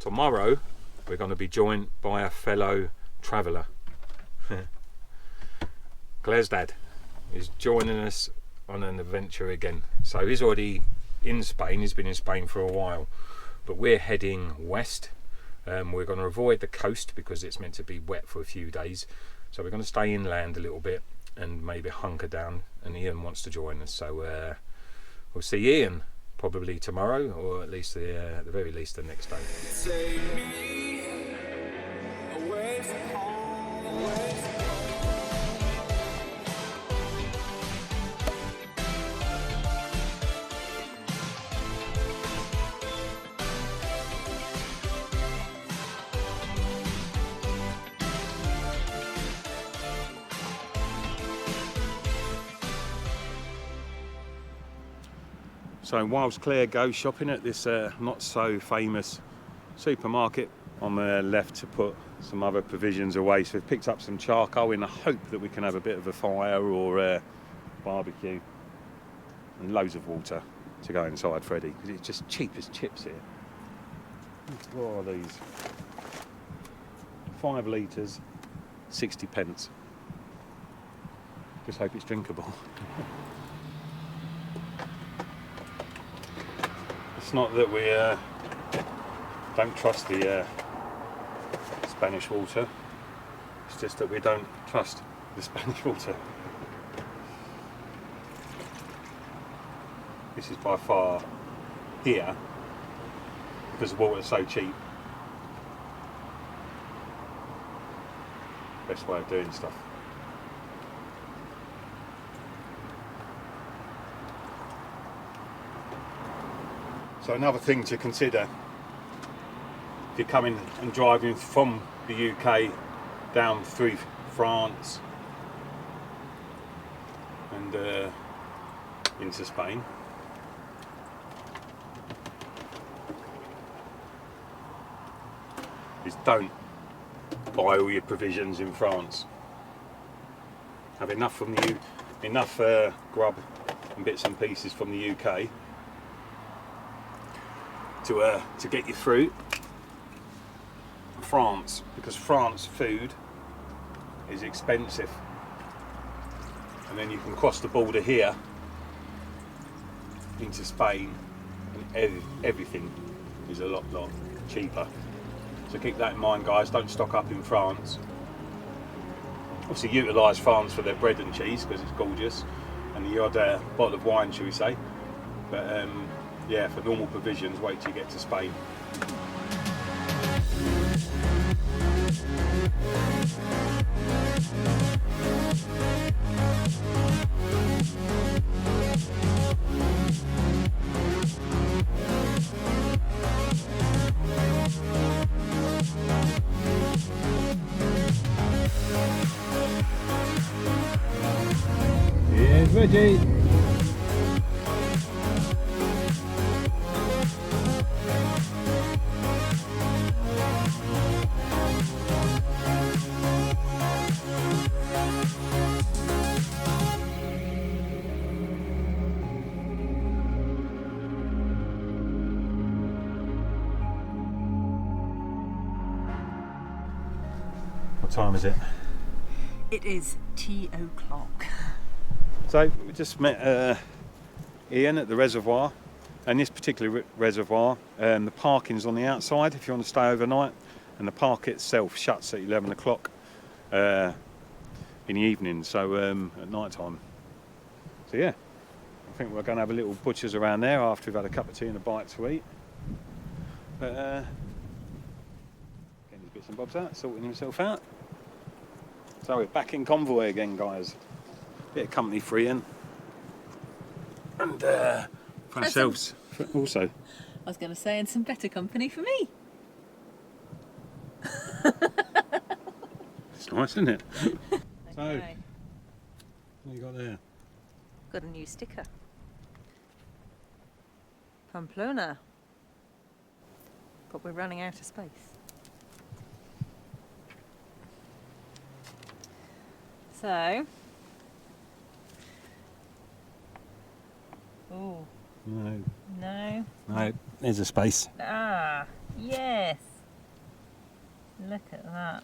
tomorrow we're going to be joined by a fellow traveller. Claire's dad is joining us on an adventure again. So he's already in Spain, he's been in Spain for a while, but we're heading west. We're going to avoid the coast because it's meant to be wet for a few days, so we're going to stay inland a little bit and maybe hunker down, and Ian wants to join us, so we'll see Ian probably tomorrow, or at least the very least the next day. Take me away from home, away from So whilst Claire goes shopping at this not so famous supermarket, on the left to put some other provisions away. So we've picked up some charcoal in the hope that we can have a bit of a fire or barbecue, and loads of water to go inside Freddie, because it's just cheap as chips here. What are these? 5 litres, 60 pence. Just hope it's drinkable. It's not that we don't trust the Spanish water, it's just that we don't trust the Spanish water. This is by far, here, because the water is so cheap, best way of doing stuff. So another thing to consider if you're coming and driving from the UK down through France and into Spain, is don't buy all your provisions in France. Have enough from enough grub and bits and pieces from the UK to get you through France, because France food is expensive, and then you can cross the border here into Spain and everything is a lot cheaper. So keep that in mind, guys. Don't stock up in France. Obviously utilise France for their bread and cheese because it's gorgeous, and the odd bottle of wine, shall we say, but yeah, for normal provisions, wait till you get to Spain. Here's Reggie. What time is it? It is tea o'clock. So we just met Ian at the reservoir, and this particular reservoir, the parking's on the outside if you want to stay overnight, and the park itself shuts at 11 o'clock in the evening, so at night time. So yeah, I think we're going to have a little butcher's around there after we've had a cup of tea and a bite to eat. But getting his bits and bobs out, sorting himself out. So we're back in Convoy again, guys. Bit of company for Ian. And for ourselves also. I was going to say, and some better company for me. It's nice, isn't it? So, Okay. what you got there? Got a new sticker. Pamplona. But we're running out of space. So. Oh. No. No. No, there's a space. Ah, yes. Look at that.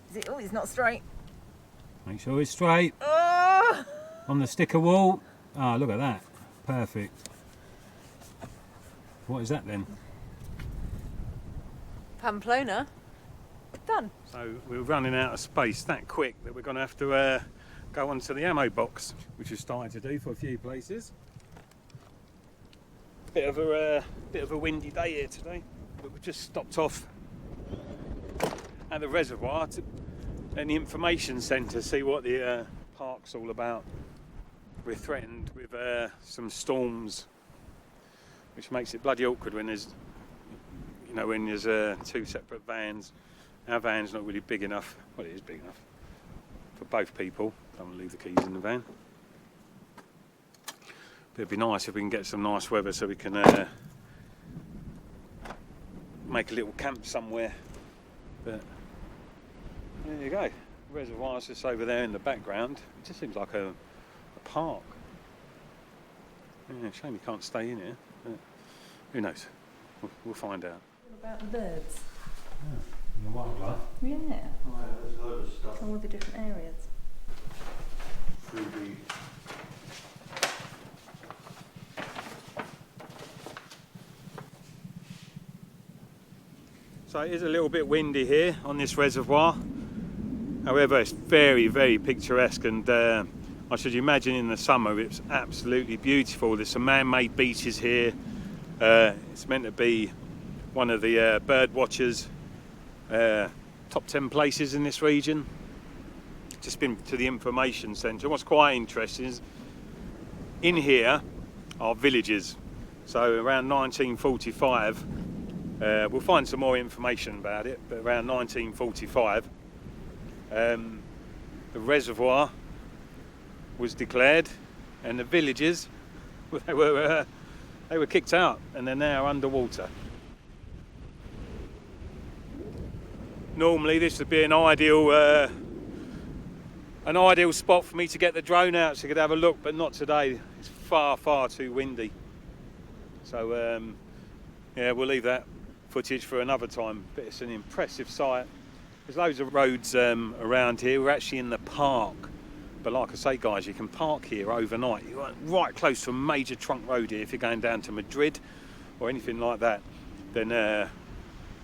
Is it? Oh, it's not straight. Make sure it's straight. Oh! On the sticker wall. Ah, look at that. Perfect. What is that then? Pamplona. Done. So we're running out of space that quick that we're going to have to go onto the ammo box, which we've started to do for a few places. Bit of a windy day here today, but we've just stopped off at the reservoir and the information centre, see what the park's all about. We're threatened with some storms, which makes it bloody awkward when there's, you know, when there's two separate vans. Our van's not really big enough. Well, it is big enough for both people. Don't want to leave the keys in the van. But it'd be nice if we can get some nice weather so we can make a little camp somewhere. But there you go. The reservoir's just over there in the background. It just seems like a park. Yeah, shame you can't stay in here. But who knows? We'll find out. What about the birds? The wildlife. Yeah. Oh, yeah, there's a load of stuff All the different areas. through the... So it is a little bit windy here on this reservoir. However, it's very, very picturesque, and I should imagine in the summer it's absolutely beautiful. There's some man-made beaches here. It's meant to be one of the bird watchers' top 10 places in this region. Just been to the information centre. What's quite interesting is in here are villages. So around 1945, we'll find some more information about it, but around 1945 the reservoir was declared, and the villages they were kicked out, and they're now underwater. Normally this would be an ideal spot for me to get the drone out so I could have a look, but not today. It's far too windy. So yeah, we'll leave that footage for another time, but it's an impressive sight. There's loads of roads around here. We're actually in the park, but like I say guys, you can park here overnight. You're right close to a major trunk road here. If you're going down to Madrid or anything like that, then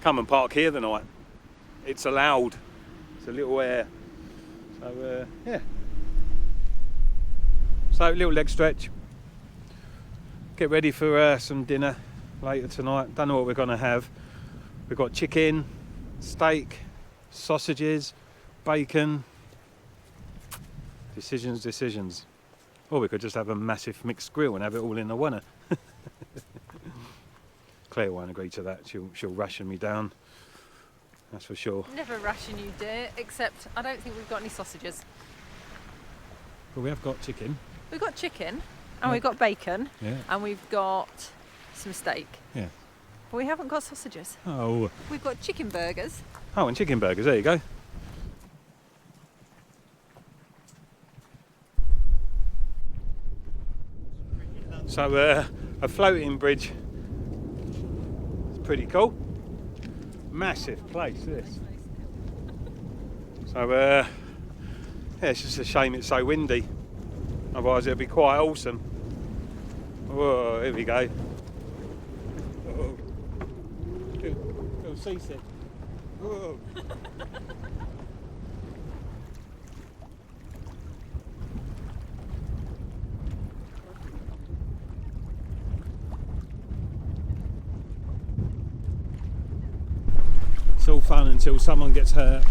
come and park here the night. It's allowed. It's a little air. So yeah. So little leg stretch. Get ready for some dinner later tonight. Don't know what we're going to have. We've got chicken, steak, sausages, bacon. Decisions. Or we could just have a massive mixed grill and have it all in the one. Claire won't agree to that. She'll ration me down. That's for sure. Never ration you, dear, except I don't think we've got any sausages. But we have got chicken. We've got chicken, and we've got bacon, Yeah. and we've got some steak. Yeah. But we haven't got sausages. Oh. We've got chicken burgers. Oh, and chicken burgers. There you go. So a floating bridge. It's pretty cool. Massive place this. So yeah, it's just a shame it's so windy. Otherwise it'd be quite awesome. Whoa, here we go. Oh, feel seasick. Whoa. It's all fun until someone gets hurt.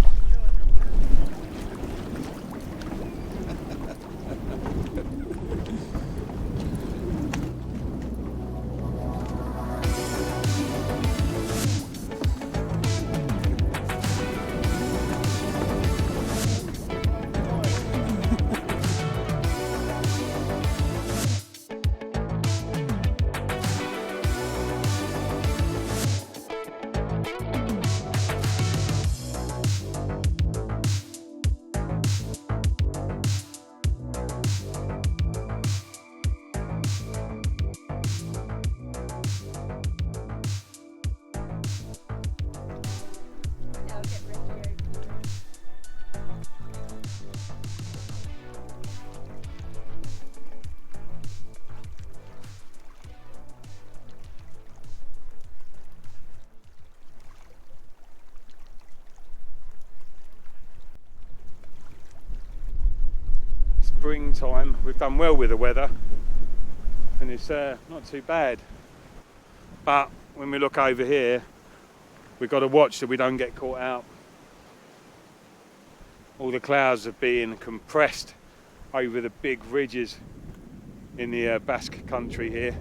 springtime. We've done well with the weather and it's not too bad. But when we look over here, we've got to watch that we don't get caught out. All the clouds are being compressed over the big ridges in the Basque country here.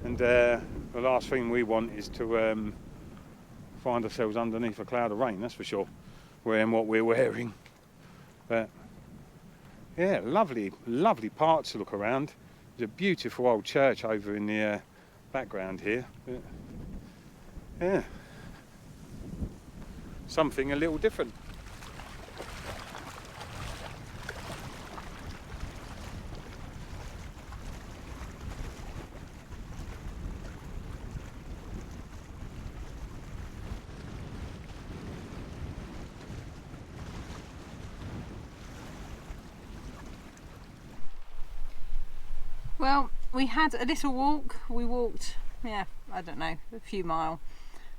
And the last thing we want is to find ourselves underneath a cloud of rain, that's for sure, wearing what we're wearing. But yeah, lovely part to look around. There's a beautiful old church over in the background here. But, yeah, something a little different. Well, we had a little walk. We walked, yeah, I don't know, a few miles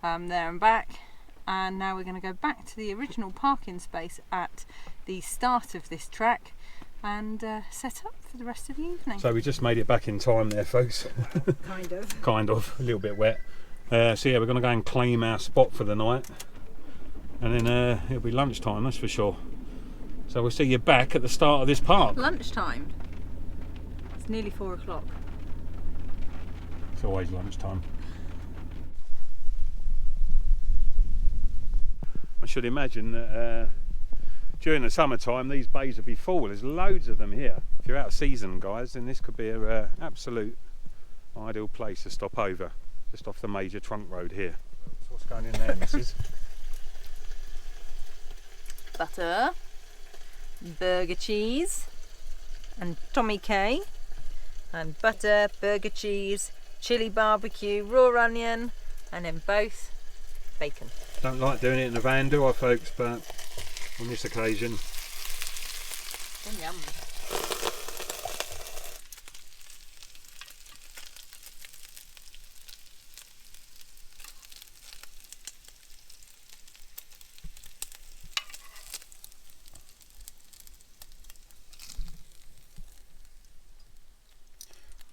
there and back, and now we're going to go back to the original parking space at the start of this track and set up for the rest of the evening. So we just made it back in time there, folks. Kind of, a little bit wet. So yeah, we're going to go and claim our spot for the night, and then it'll be lunchtime, that's for sure. So we'll see you back at the start of this park. Lunchtime? Nearly 4 o'clock. It's always lunchtime. I should imagine that during the summertime these bays would be full. There's loads of them here. If you're out of season, guys, then this could be an absolute ideal place to stop over, just off the major trunk road here. So what's going in there, missus? Butter, burger cheese, and Tommy K. And butter, burger cheese, chili barbecue, raw onion, and then both bacon. Don't like doing it in the van, do I, folks? But on this occasion, Yum.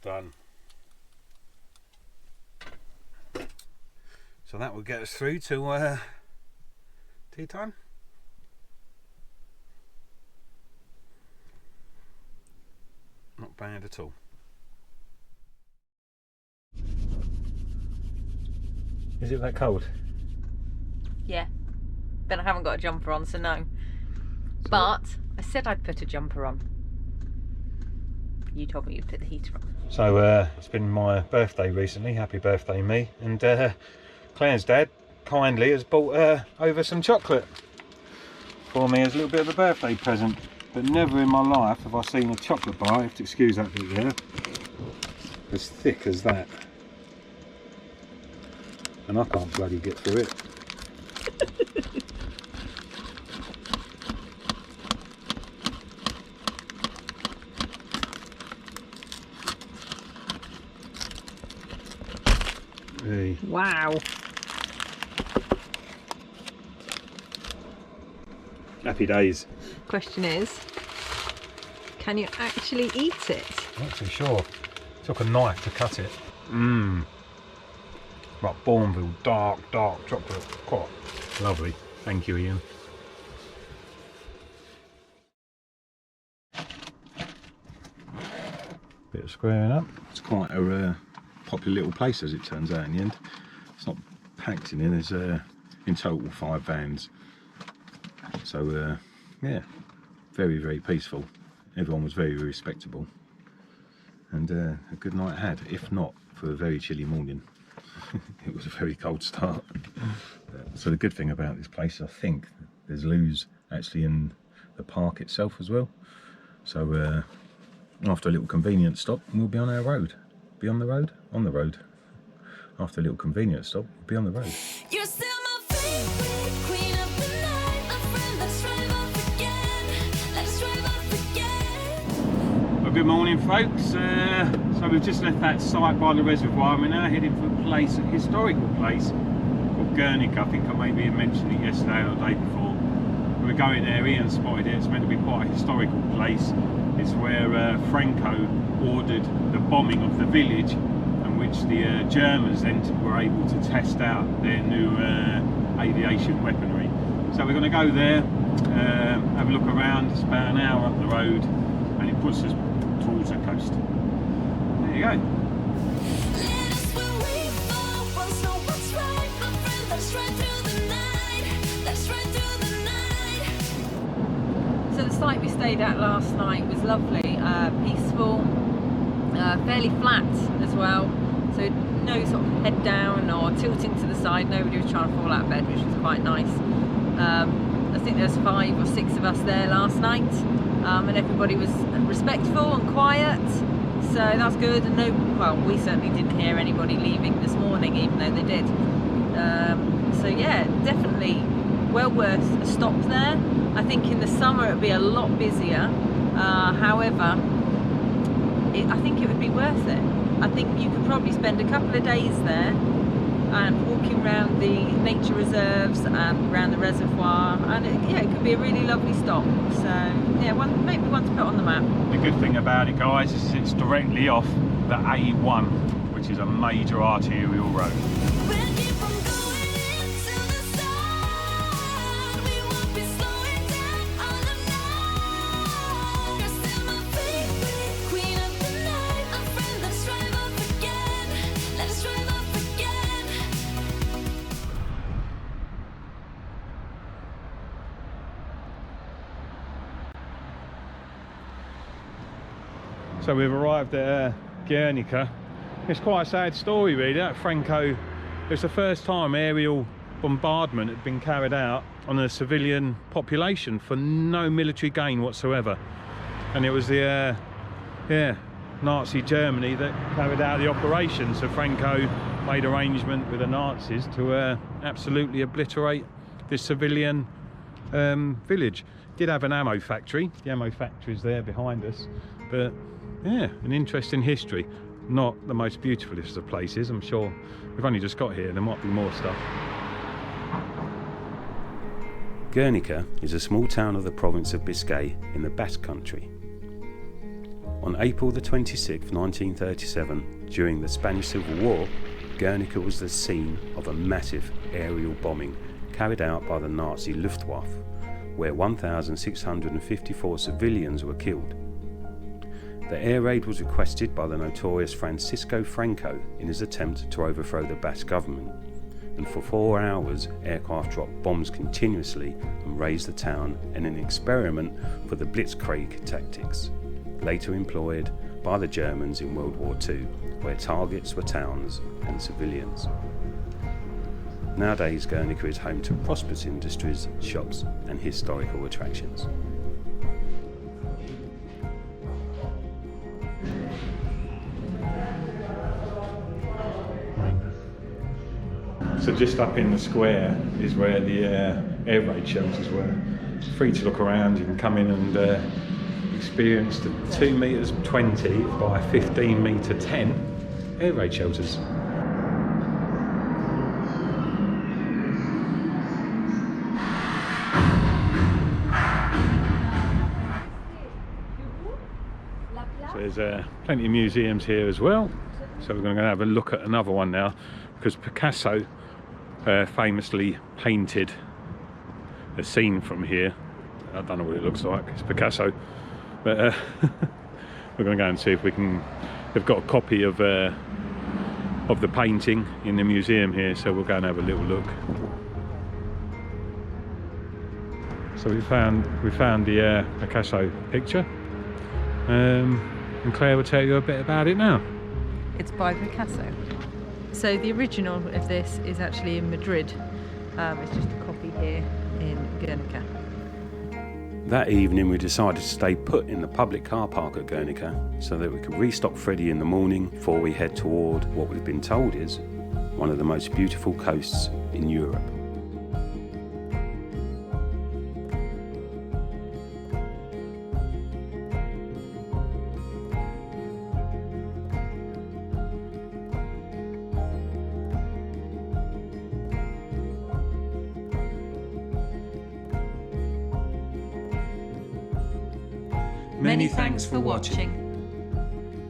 done. So that will get us through to tea time. Not bad at all. Is it that cold? Yeah, but I haven't got a jumper on, so no. But I said I'd put a jumper on. You told me you'd put the heater on. So it's been my birthday recently. Happy birthday, me. And Claire's dad kindly has bought over some chocolate for me as a little bit of a birthday present. But never in my life have I seen a chocolate bar, you have to excuse that bit there, as thick as that. And I can't bloody get through it. Hey. Wow. Happy days. Question is, can you actually eat it? Not too sure. Took a knife to cut it. Mmm. Like Bourneville, dark chocolate. Quite lovely. Thank you, Ian. Bit of squaring up. It's quite a popular little place, as it turns out in the end. It's not packed in here. There's in total 5 vans. So yeah, very, very peaceful. Everyone was very, very respectable. And a good night had, if not for a very chilly morning. It was a very cold start. So the good thing about this place, I think, there's loos actually in the park itself as well. So after a little convenience stop, we'll be on our road. Be on the road? On the road. After a little convenience stop, we'll be on the road. You're still my favorite queen of the night, my friend. Let's drive off again. Let's drive off again. Well, good morning, folks. So we've just left that site by the reservoir and we're now heading for a place, a historical place called Gernika. I think I maybe mentioned it yesterday or the day before. We're going there, Ian spotted it. It's meant to be quite a historical place. is where Franco ordered the bombing of the village, in which the Germans then were able to test out their new aviation weaponry. So we're going to go there, have a look around. It's about an hour up the road, and it puts us towards the coast. There you go. Let us where we fall, once know what's right, my friend. Let's ride through the night. Let's ride through the night. So the site we stayed at last night was lovely, peaceful, fairly flat as well. So no sort of head down or tilting to the side. Nobody was trying to fall out of bed, which was quite nice. I think there was 5 or 6 of us there last night, and everybody was respectful and quiet. So that's good. And no, well, we certainly didn't hear anybody leaving this morning, even though they did. So yeah, definitely well worth a stop there. I think in the summer it'd be a lot busier. However, I think it would be worth it. I think you could probably spend a couple of days there and walking around the nature reserves and around the reservoir, and it could be a really lovely stop. So yeah, maybe one to put on the map. The good thing about it, guys, is it's directly off the A1, which is a major arterial road. We'll keep on going into the sun. We won't be slowing down all night. You're still my favorite queen of the night, my friend. Let's drive off again. Let's drive off again. So we've arrived at Gernika. It's quite a sad story, really. That Franco, it's the first time aerial bombardment had been carried out on a civilian population for no military gain whatsoever. And it was the Nazi Germany that carried out the operation. So Franco made arrangement with the Nazis to absolutely obliterate this civilian village. Did have an ammo factory. The ammo factory is there behind us, but yeah, an interesting history. Not the most beautifulest of places. I'm sure we've only just got here, there might be more stuff. Gernika is a small town of the province of Biscay in the Basque country. On April the 26th, 1937, during the Spanish Civil War, Gernika was the scene of a massive aerial bombing carried out by the Nazi Luftwaffe, where 1,654 civilians were killed. The air raid was requested by the notorious Francisco Franco in his attempt to overthrow the Basque government, and for 4 hours aircraft dropped bombs continuously and razed the town in an experiment for the Blitzkrieg tactics, later employed by the Germans in World War II, where targets were towns and civilians. Nowadays, Gernika is home to prosperous industries, shops and historical attractions. So just up in the square is where the air raid shelters were. It's free to look around. You can come in and experience the 2 meters 20 by 15 meter 10 air raid shelters. So there's plenty of museums here as well. So we're going to go have a look at another one now, because Picasso famously painted a scene from here. I don't know what it looks like, it's Picasso, but we're going to go and see if we can. They've got a copy of the painting in the museum here, so we'll go and have a little look. So we found the Picasso picture, and Claire will tell you a bit about it now. It's by Picasso. So the original of this is actually in Madrid. It's just a copy here in Gernika. That evening we decided to stay put in the public car park at Gernika so that we could restock Freddie in the morning before we head toward what we've been told is one of the most beautiful coasts in Europe. Many thanks for watching.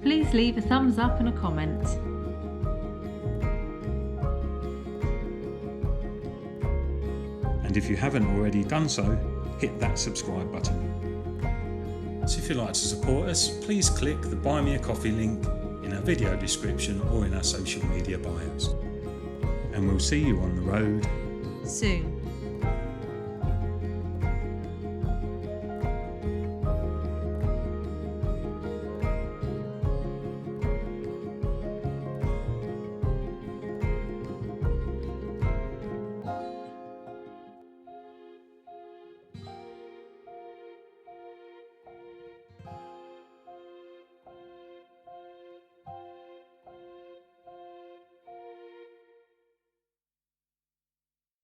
Please leave a thumbs up and a comment. And if you haven't already done so, hit that subscribe button. So if you'd like to support us, please click the Buy Me a Coffee link in our video description or in our social media bios. And we'll see you on the road Soon.